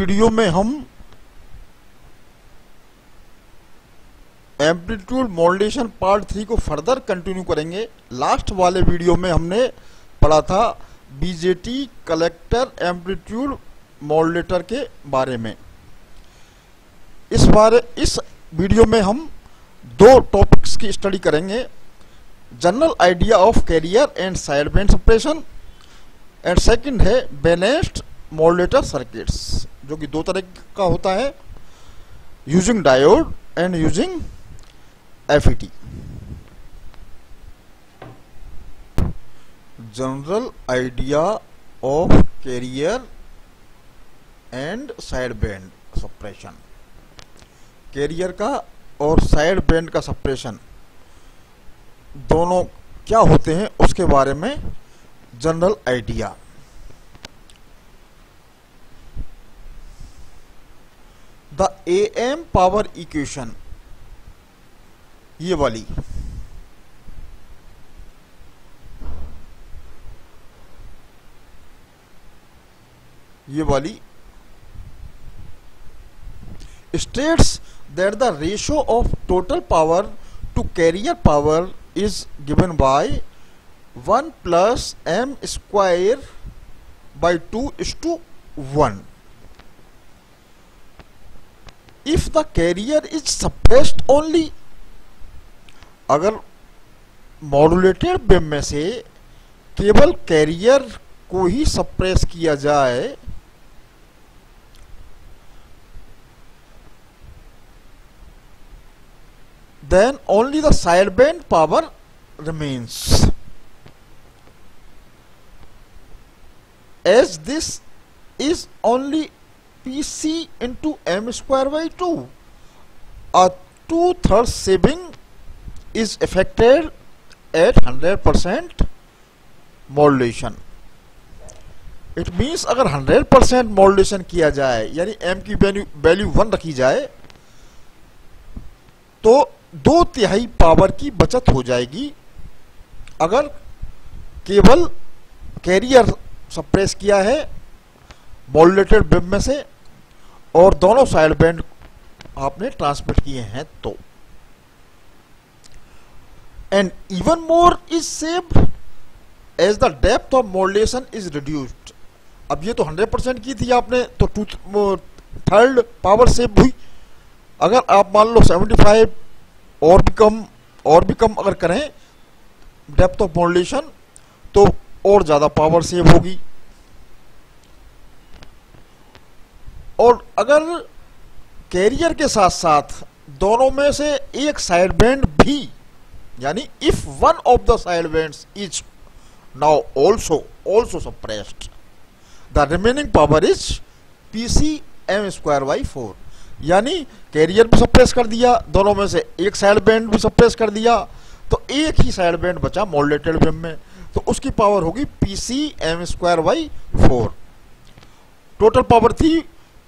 Video में हम amplitude modulation part 3 को फर्दर कंटिन्यू करेंगे। लास्ट वाले वीडियो में हमने पढ़ा था बीजेटी कलेक्टर एम्पलीट्यूड मॉड्यूलेटर के बारे में। इस वीडियो में हम दो टॉपिक्स की स्टडी करेंगे, general idea of carrier and side band separation, and second है बैलेंस्ड मॉड्यूलेटर सर्किट्स, जो कि दो तरह का होता है, using diode and using FET. General idea of carrier and side band separation, carrier का और साइड बैंड का सेपरेशन दोनों क्या होते हैं उसके बारे में general idea. The am power equation, ये वाली states that the ratio of total power to carrier power is given by 1 plus m square by 2:1. If the carrier is suppressed only, अगर मॉड्यूलेटेड बीम में से केवल career को ही suppress किया जाए then only the sideband power remains, as this is only PC into m square by 2. A 2/3 saving is affected at 100% modulation. It means अगर 100% modulation किया जाए, यानी m की वैल्यू 1 रखी जाए, तो 2/3 पावर की बचत हो जाएगी अगर केवल कैरियर सप्रेस किया है मॉड्यूलेटेड बीम में से और दोनों साइड बैंड आपने ट्रांसमिट किए हैं तो। And even more is saved as the depth of modulation is reduced. अब ये तो 100% की थी आपने, तो 2/3 पावर सेव हुई। अगर आप मान लो 75 और भी कम अगर करें डेप्थ ऑफ मॉड्यूलेशन, तो और ज्यादा पावर सेव होगी। और अगर कैरियर के साथ साथ दोनों में से एक साइड बैंड भी, यानी if one of the side bands is now also suppressed, the remaining power is PC m square by 4, यानी कैरियर भी सप्रेस कर दिया, दोनों में से एक साइड बैंड भी सप्रेस कर दिया, तो एक ही साइड बैंड बचा मॉड्यूलेटेड बीम में, तो उसकी पावर होगी PC m square by 4। Total power थी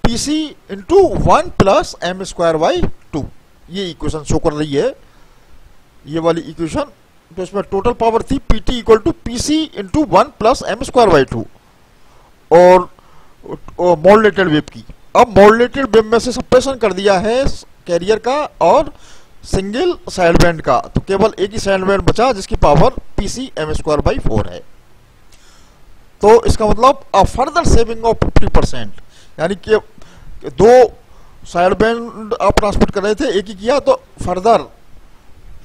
PC into 1 plus m square by 2। ये इक्वेशन शो कर रही है, ये वाली इक्वेशन। तो इसमें टोटल पावर थी PT equal to PC into 1 plus m square by 2 और मॉड्यूलेटेड वेव की। अब मॉड्यूलेटेड बीम में से सप्रेशन कर दिया है कैरियर का और सिंगल साइड बैंड का, तो केवल एक ही साइड बैंड बचा जिसकी power PC m square by 4 है। तो इसका मतलब अ फर्दर सेविंग ऑफ 50%, यानी कि दो साइड बैंड आप ट्रांसमिट कर रहे थे, एक ही किया, तो फर्दर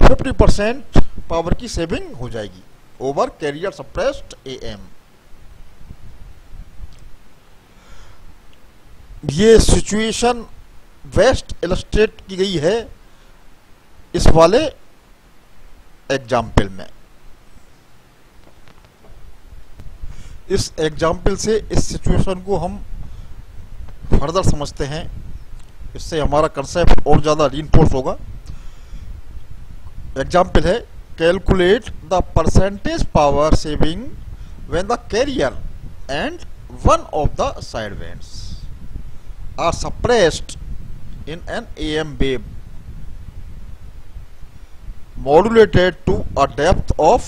50% पावर की सेविंग हो जाएगी ओवर कैरियर सप्रेस्ड AM। ये सिचुएशन बेस्ट इलस्ट्रेट की गई है इस वाले एग्जाम्पल में। इस एग्जाम्पल से इस सिचुएशन को हम फर्दर समझते हैं, इससे हमारा कंसेप्ट और ज्यादा रीइंफोर्स होगा। एग्जाम्पल है, calculate the percentage power saving when the carrier and one of the side bands are suppressed in an AM wave modulated to a depth of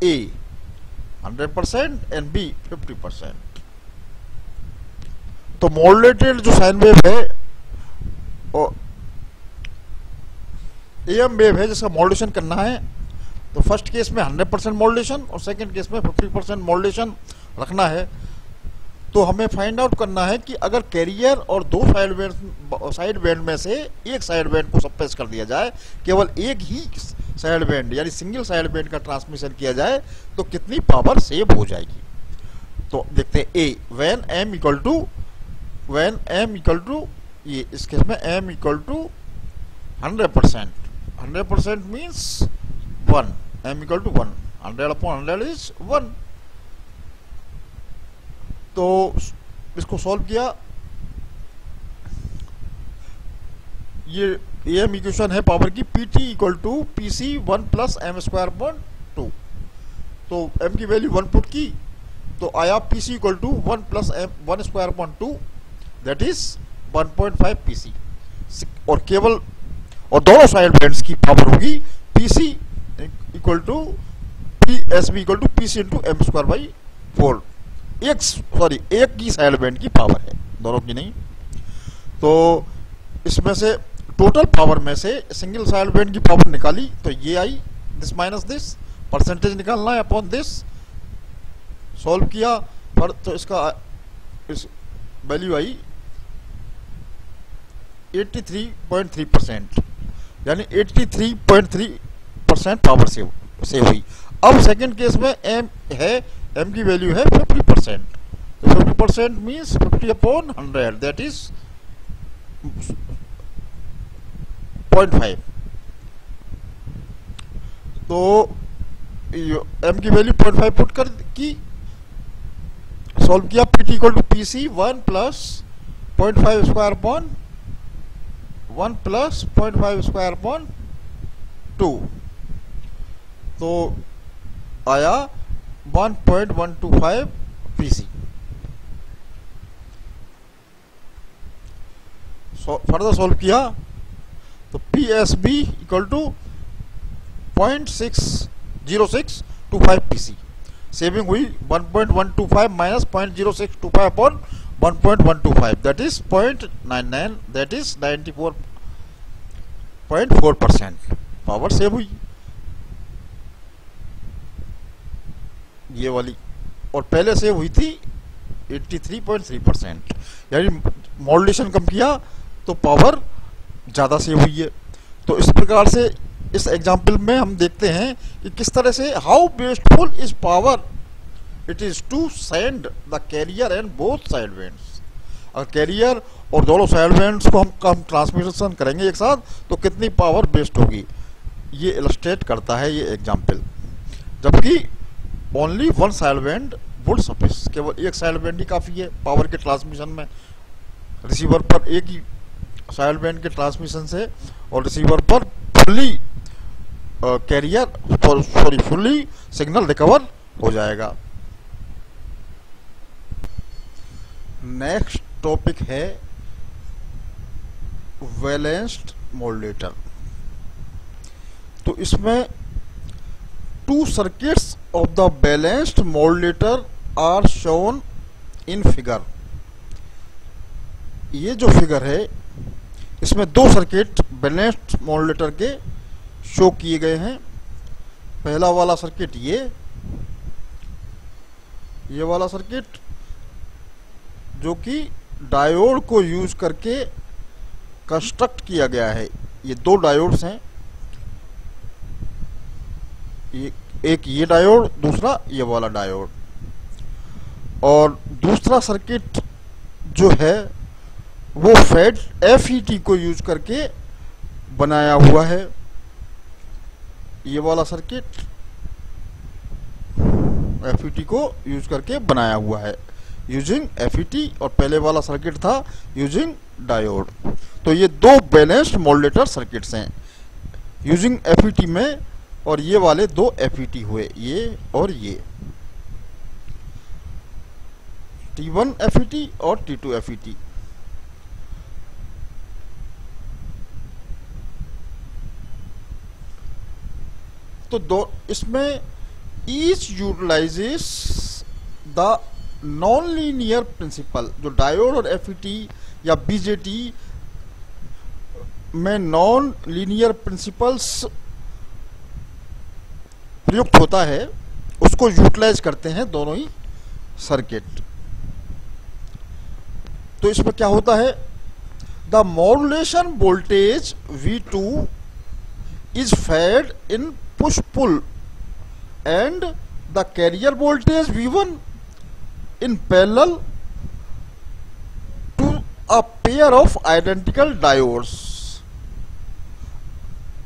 A 100% and B 50%। तो modulated जो sine wave है और M wave है जिसका modulation करना है, तो first case में 100% मॉड्यूलेशन और सेकंड केस में 50% मॉड्यूलेशन रखना है। तो हमें फाइंड आउट करना है कि अगर कैरियर और दो साइड बैंड में से एक साइड बैंड को सप्रेस कर दिया जाए, केवल एक ही साइड बैंड यानी सिंगल साइड बैंड का ट्रांसमिशन किया जाए, तो कितनी पावर सेव हो जाएगी। तो देखते हैं A when M equal to ये इस केस में M equal to 100% means 1, M equal to 1, 100/100 is 1। तो इसको सॉल्व किया, ये एम इक्वेशन है पावर की Pt equal to PC 1 plus m²/2। तो m की वैल्यू 1 पुट की तो आया PC equal to 1 plus m1²/2 that is 1.5 PC। और दोनों साइड बैंड्स की पावर होगी PC equal to PSB equal to PC into m²/4। एक की साइड बैंड की पावर है, दोनों की नहीं। तो इसमें से टोटल पावर में से सिंगल साइड बैंड की पावर निकाली तो ये आई, दिस माइनस दिस, परसेंटेज निकालना है अपॉन दिस। सॉल्व किया पर तो इसका इस वैल्यू आई 83.3%, यानी 83.3% पावर सेव हुई। अब सेकंड केस में एम है, एम की वैल्यू है 50%, तो 50% मीन्स 50/100 दैट इज 0.5। तो एम की वैल्यू 0.5 पुट कर की, सॉल्व किया, Pt equal to PC 1 plus 0.5² plus 0.5²/2, तो आया 1.125 PC। फर्दर सॉल्व किया तो PSB equal to 0.60625 PC, saving हुई 1.125 minus 0.0625/1.125 that is 0.99, that is 94.4% power save हुई ये वाली, और पहले सेव हुई थी 83.3%, यानी मॉड्यूलेशन कम किया तो पावर ज़्यादा सेव हुई है। तो इस प्रकार से इस एग्जाम्पल में हम देखते हैं कि किस तरह से how wasteful is power it is to send the carrier and both side bands. अगर कैरियर और दोनों साइड बैंड्स को हम ट्रांसमिशन करेंगे एक साथ तो कितनी पावर वेस्ट होगी, ये इलस्ट्रेट करता है ये एग्जाम्पल। जबकि only one side band would suffice, केवल एक साइड बैंड ही काफ़ी है पावर के ट्रांसमिशन में। रिसीवर पर एक ही साइड बैंड के ट्रांसमिशन से और रिसीवर पर फुल्ली फुल्ली सिग्नल रिकवर हो जाएगा। नेक्स्ट टॉपिक है बैलेंस्ड मॉड्यूलेटर। तो इसमें two circuits of the balanced modulator are shown in figure। ये जो फिगर है इसमें दो सर्किट बैलेंस्ड मॉड्यूलेटर के शो किए गए हैं। पहला वाला सर्किट ये वाला सर्किट जो कि डायोड को यूज करके कंस्ट्रक्ट किया गया है। ये दो डायोड्स हैं, एक ये डायोड, दूसरा ये वाला डायोड। और दूसरा सर्किट जो है वो FET को यूज करके बनाया हुआ है। ये वाला सर्किट FET को यूज करके बनाया हुआ है यूजिंग FET, और पहले वाला सर्किट था यूजिंग डायोड। तो ये दो बैलेंस्ड मॉड्यूलेटर सर्किट्स हैं यूजिंग FET में, और ये वाले दो FET हुए, ये और ये T1 FET और T2 FET। तो दो इसमें each utilizes the non linear principle, जो डायोड और एफईटी या बीजेटी में नॉन लीनियर प्रिंसिपल्स प्रयुक्त होता है, उसको यूटिलाइज करते हैं दोनों ही सर्किट। तो इसमें क्या होता है, the modulation voltage V2 is fed in push pull and the carrier voltage V1 in parallel to a pair of identical diodes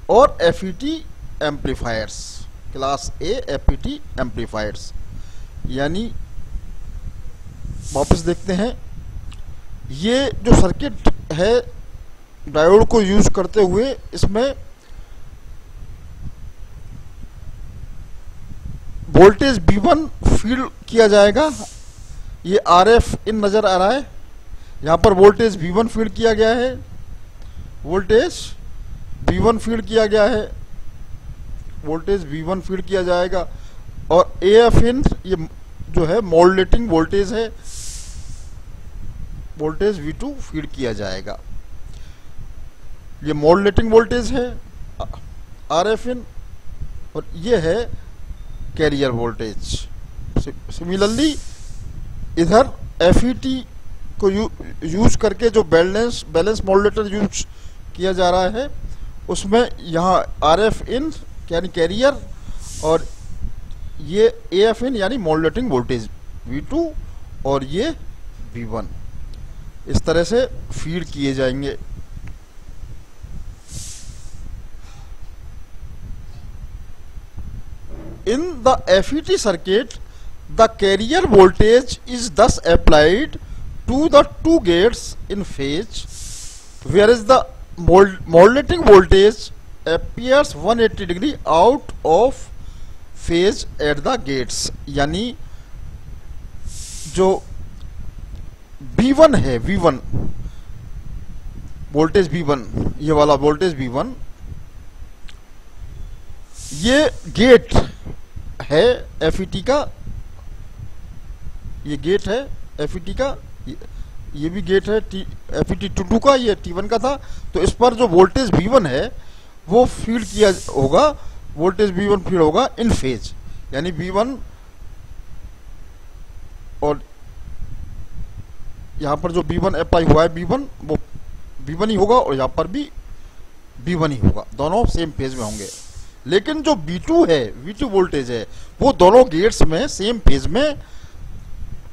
or FET amplifiers, class A FET amplifiers। यानी वापस देखते हैं, ये जो सर्किट है डायोड को use करते हुए, इसमें वोल्टेज V1 फीड किया जाएगा। ये RF इन नजर आ रहा है, यहां पर वोल्टेज V1 फीड किया गया है, वोल्टेज V1 फीड किया गया है, वोल्टेज V1 फीड किया जाएगा। और AF इन ये जो है मॉड्यूलेटिंग वोल्टेज है, वोल्टेज V2 फीड किया जाएगा। ये मॉड्यूलेटिंग वोल्टेज है RF इन, और ये है कैरियर वोल्टेज। सिमिलरली इधर FET को यूज करके जो बैलेंस मॉड्यूलेटर यूज किया जा रहा है, उसमें यहाँ RF इन यानी कैरियर और ये AF इन यानी मॉड्यूलेटिंग वोल्टेज V2 और ये V1 इस तरह से फीड किए जाएंगे। In the FET circuit, the carrier voltage is thus applied to the two gates in phase, whereas the modulating voltage appears 180 degree out of phase at the gates। यानी जो V1 है, V1 voltage V1, ये वाला voltage V1, ये gate है FET का, ये gate है FET का, ये भी गेट है FET22 का, ये T1 का था। तो इस पर जो वोल्टेज V1 है वो फीड किया होगा, वोल्टेज V1 फीड होगा इन फेज, यानी V1 और यहां पर जो V1 अप्लाई हुआ है V1 वो V1 ही होगा, और यहां पर भी V1 ही होगा, दोनों सेम फेज में होंगे। लेकिन जो V2 है, V2 वोल्टेज है, वो दोनों गेट्स में सेम फेज में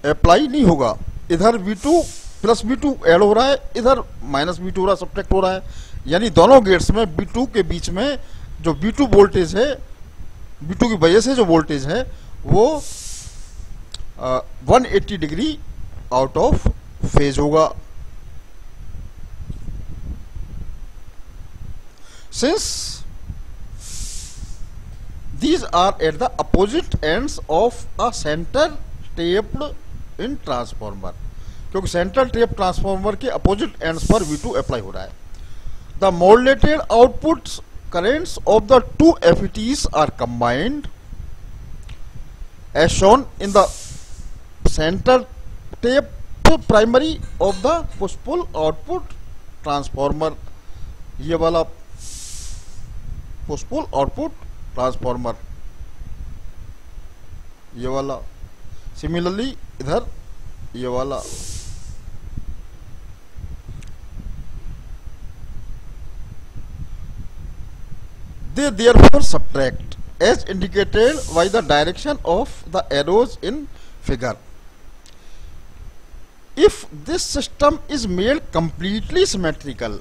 अप्लाई नहीं होगा। इधर V2 प्लस V2 ऐड हो रहा है, इधर माइनस V2 हो रहा है, सब्ट्रैक्ट हो रहा है। यानी दोनों गेट्स में V2 के बीच में जो V2 वोल्टेज है, V2 की वजह से जो वोल्टेज है वो 180 डिग्री आउट ऑफ फेज होगा। Since these are at the opposite ends of a center tapped in transformer, क्योंकि सेंट्रल टेप ट्रांसफॉर्मर के अपोजिट एंड्स पर V2 अप्लाई हो रहा है। The modulated output currents of the two FETs are combined as shown in the center tape primary of the push pull output transformer। ये वाला push pull output transformer, ये वाला। Similarly इधर ये वाला। They therefore subtract as indicated by the direction of the arrows in figure. If this system is made completely symmetrical,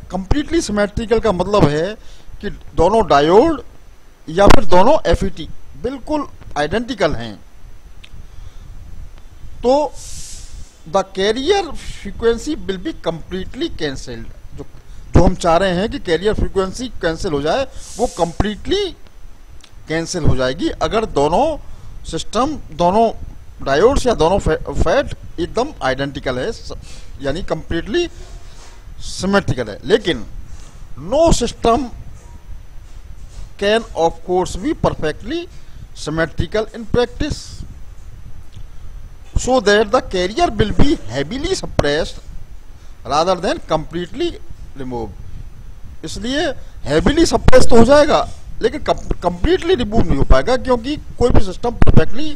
completely symmetrical का मतलब है कि दोनों डायोड या फिर दोनों FET बिल्कुल आइडेंटिकल हैं, तो the carrier frequency will be completely cancelled. जो हम चाह रहे हैं कि कैरियर फ्रीक्वेंसी कैंसिल हो जाए, वो कंप्लीटली कैंसिल हो जाएगी अगर दोनों सिस्टम, दोनों डायोड्स या दोनों फैट एकदम आइडेंटिकल है, यानी कंप्लीटली सिमेट्रिकल है। लेकिन no system can of course be perfectly symmetrical in practice. so that the carrier will be heavily suppressed rather than completely removed. इसलिए heavily suppressed हो जाएगा लेकिन completely remove नहीं हो पाएगा, क्योंकि कोई भी सिस्टम perfectly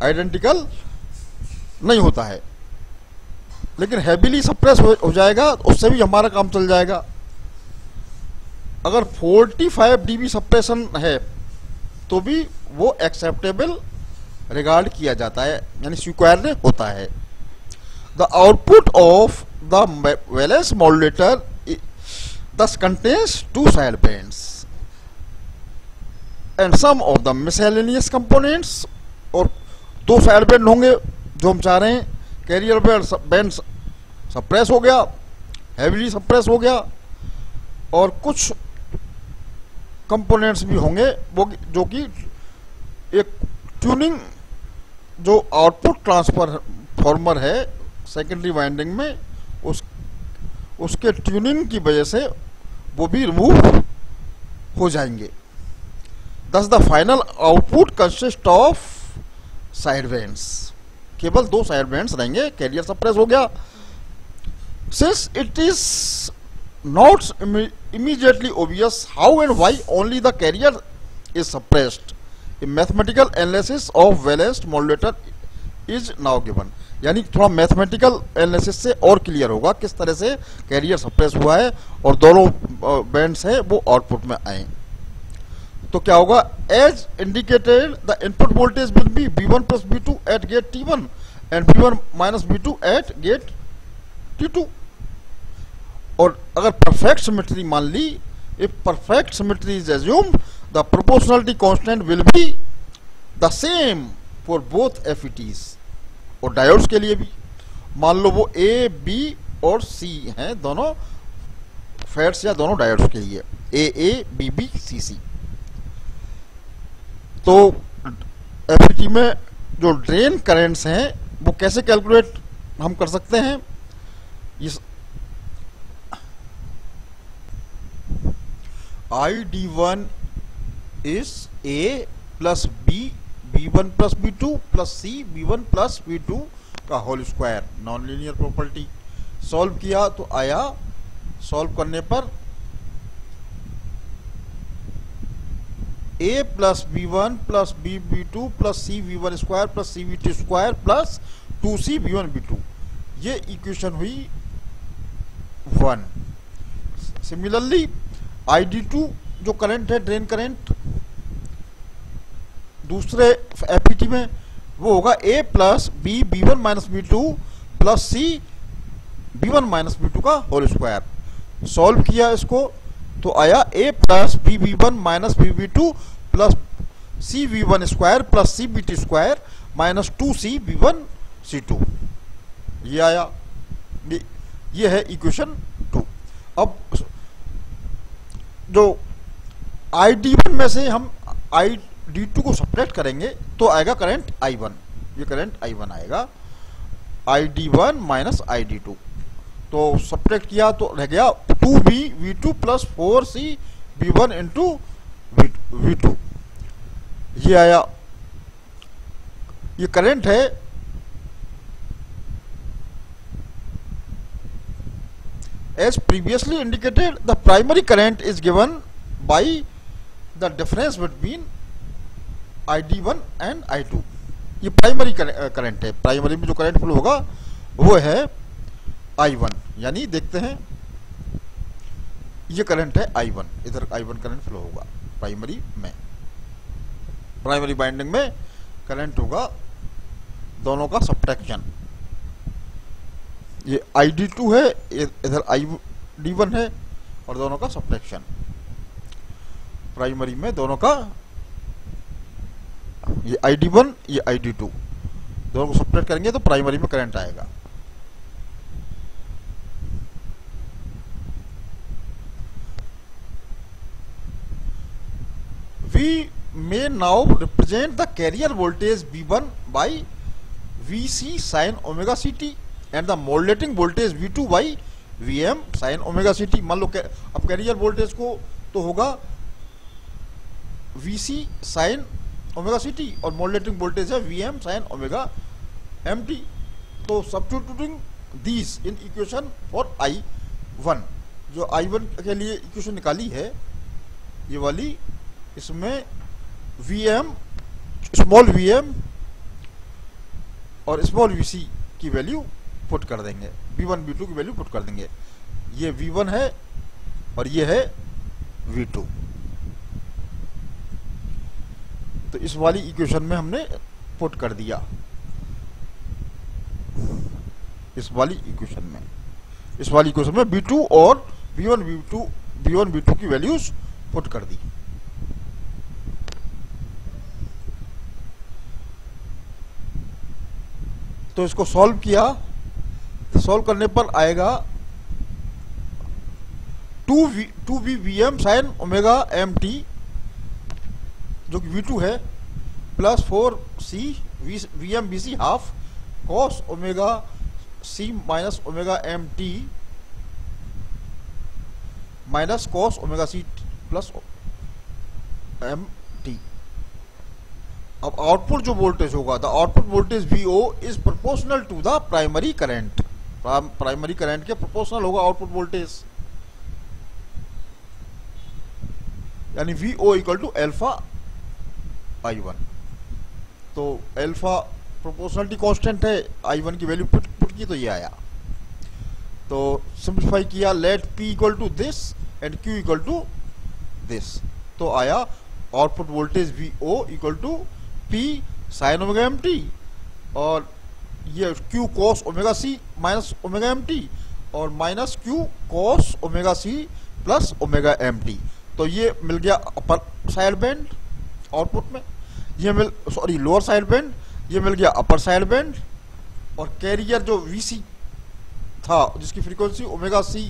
identical नहीं होता है, लेकिन heavily suppressed हो जाएगा, उससे भी हमारा काम चल जाएगा। अगर 45 dB सप्रेशन है तो भी वो एक्सेप्टेबल रिगार्ड किया जाता है, यानी स्वीकार्य होता है। The output of the valence modulator thus contains two sidebands and some of the miscellaneous components, और दो साइडबैंड होंगे जो हम चाह रहे हैं। कैरियर बैंड सप्रेस हो गया, हैवीली सप्रेस हो गया, और कुछ कंपोनेंट्स भी होंगे वो जो कि एक ट्यूनिंग जो आउटपुट ट्रांसफार्मर है सेकेंडरी वाइंडिंग में उसके ट्यूनिंग की वजह से वो भी रिमूव हो जाएंगे। दस the final output consist of side bands, केवल दो साइड बैंड्स रहेंगे। कैरियर सप्रेस हो गया। Since it is not immediately obvious how and why only the carrier is suppressed, a mathematical analysis of balanced modulator is now given। यानी थोड़ा mathematical analysis से और clear होगा किस तरह से कैरियर सप्रेस हुआ है और दोनों बैंड्स हैं वो आउटपुट में आए। तो क्या होगा, as indicated the input voltage will be V1 plus V2 at gate T1 and V1 minus V2 at gate T2। और अगर परफेक्ट सिमेट्री मान ली, if perfect symmetry is assumed, the proportionality constant will be the same for both FETs. और diodes के लिए भी मान लो वो ए बी और सी हैं, दोनों फेड्स या दोनों डायोड्स के लिए ए बी बी सी सी। तो एफईटी में जो ड्रेन करंट्स हैं वो कैसे कैलकुलेट हम कर सकते हैं, इस ID1 is A plus B B1 plus B2 plus C B1 plus B2 का whole square, non linear property. Solve किया तो आया, सॉल्व करने पर A plus B1 plus B B2 plus C B1 square plus C B2 square plus 2C B1 B2, ये equation हुई 1। Similarly ID2 जो current है, ड्रेन करंट दूसरे एफईटी में, वो होगा A plus B B1 minus B2 plus C B1 minus B2 का whole square. Solve किया इसको तो आया A plus B B1 minus B B2 plus C B1 square plus C B2 square minus 2C B1 C2, ये आया। ये है equation 2। अब जो ID1 में से हम ID2 को सब्ट्रैक्ट करेंगे तो आएगा करंट I1, ये करंट I1 आएगा, ID1 माइनस ID2। तो सब्ट्रैक्ट किया तो रह गया 2B V2 plus 4C B1 into V2, ये आया। ये करंट है as previously indicated, the primary current is given by the difference between ID1 and I2। ये प्राइमरी करंट है, प्राइमरी में जो करंट फ्लो होगा वो है I1, यानी देखते हैं ये करंट है I1, इधर I1 करंट फ्लो होगा प्राइमरी में। प्राइमरी बाइंडिंग में करंट होगा दोनों का सब्ट्रैक्शन। ये ID2 है, इधर ID1 है, और दोनों का सब्ट्रैक्शन प्राइमरी में, दोनों का, ये ID1 ये ID2 दोनों को सब्ट्रैक्ट करेंगे तो प्राइमरी में करंट आएगा। We may now represent the carrier voltage V1 by Vc sin omega ct and the modulating voltage V2 by Vm sine omega ct। मान लो अब कैरियर वोल्टेज को तो होगा Vc साइन ओमेगा ct और modulating voltage है Vm sine omega empty. तो substituting these in equation for I1, जो I1 के लिए इक्वेशन निकाली है ये वाली, इसमें Vm, स्मॉल Vm और स्मॉल Vc की वैल्यू पुट कर देंगे, V1 V2 की वैल्यू पुट कर देंगे। ये V1 है और ये है V2। तो इस वाली इक्वेशन में हमने पुट कर दिया, इस वाली इक्वेशन में V2 और V1 V2 की वैल्यूज पुट कर दी। तो इसको सॉल्व किया, तो सॉल्व करने पर आएगा 2v Vm sin omega mt, जो कि V2 है, plus 4c Vm Vc half cos omega c minus omega mt minus cos omega c plus mt। अब आउटपुट जो वोल्टेज होगा, the output voltage Vo is proportional to the primary current, primary current के proportional होगा output voltage, यानी Vo equal to alpha I1। तो alpha proportionality constant है, I1 की value put की तो ये आया। तो सिंप्लीफाई किया, let P equal to this and Q equal to this, तो आया output voltage Vo equal to P sine omega mt और ये Q cos omega c minus omega mt और minus Q cos omega c plus omega mt। तो ये मिल गया upper side band output में, ये लोअर साइड बैंड, ये मिल गया अपर साइड बैंड, और कैरियर जो Vc था जिसकी फ्रीक्वेंसी ओमेगा c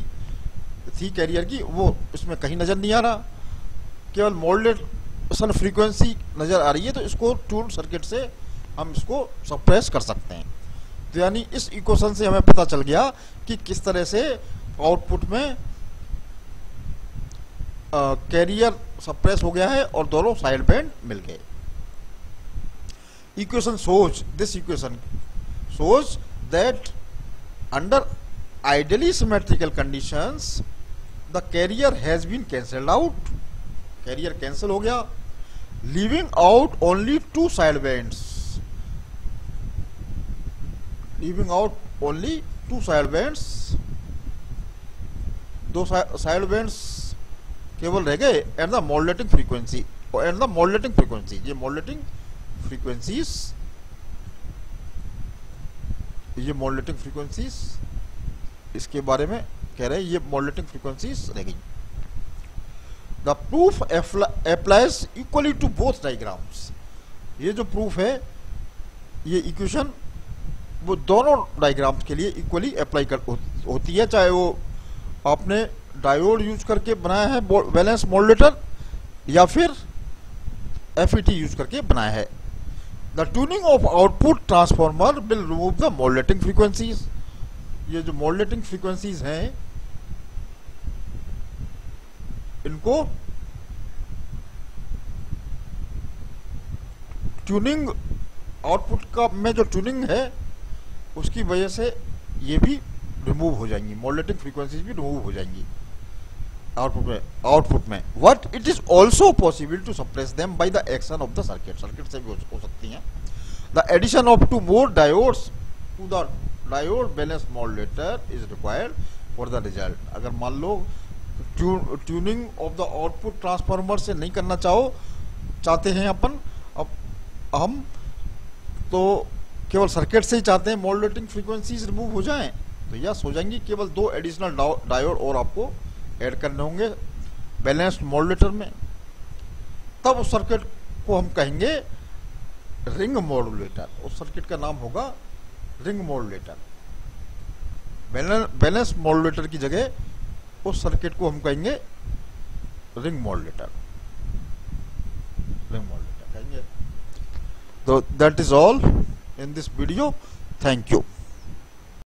थी कैरियर की, वो इसमें कहीं नजर नहीं आ रहा, केवल मॉड्यूलेशन फ्रीक्वेंसी नजर आ रही है। तो इसको ट्यून सर्किट से हम इसको सप्रेस कर सकते हैं। तो यानी इस इक्वेशन से हमें पता चल गया कि किस तरह से आउटपुट में कैरियर सप्रेस हो गया है और दोनों साइड बैंड मिल गए। Equation shows that under ideally symmetrical conditions the carrier has been cancelled out, carrier cancel हो गया, leaving out only two side bands, दो साइड बैंड्स केवल रह गए, एंड द मॉड्यूलेटिंग फ्रीक्वेंसी, ये मॉड्यूलेटिंग फ्रीक्वेंसीज इसके बारे में कह रहे हैं, ये मॉड्यूलेटिंग फ्रीक्वेंसीज रह गई। The proof applies equally to both diagrams, ये जो प्रूफ है, ये इक्वेशन वो दोनों डायग्राम्स के लिए इक्वली अप्लाई होती है, चाहे वो आपने डायोड यूज करके बनाया है बैलेंस मॉड्यूलेटर या फिर FET यूज करके बनाया है। The tuning of output transformer will remove the modulating frequencies, ये जो मॉड्यूलेटिंग फ्रीक्वेंसीज हैं इनको ट्यूनिंग, आउटपुट का में जो ट्यूनिंग है उसकी वजह से ये भी रिमूव हो जाएंगी, मॉड्यूलेटिंग फ्रीक्वेंसीज भी रिमूव हो जाएंगी आउटपुट में। What it is also possible to suppress them by the action of the circuit से भी हो सकती हैं। The addition of 2 more diodes to the diode balance modulator is required for the result. अगर मान लो tuning of the output transformer से नहीं करना चाहते हैं अपन, अब हम तो केवल सर्किट से ही चाहते हैं मॉड्यूलेटिंग फ्रीक्वेंसीज रिमूव हो जाएं, तो यस हो जाएंगी। केवल 2 एडिशनल डायोड और आपको ऐड करने होंगे बैलेंस्ड मॉड्यूलेटर में, तब उस सर्किट को हम कहेंगे रिंग मॉड्यूलेटर। उस सर्किट का नाम होगा रिंग मॉड्यूलेटर। बैलेंस मॉड्यूलेटर की जगह उस सर्किट को हम कहेंगे रिंग मॉड्यूलेटर कहेंगे। तो that is all in this video. Thank you.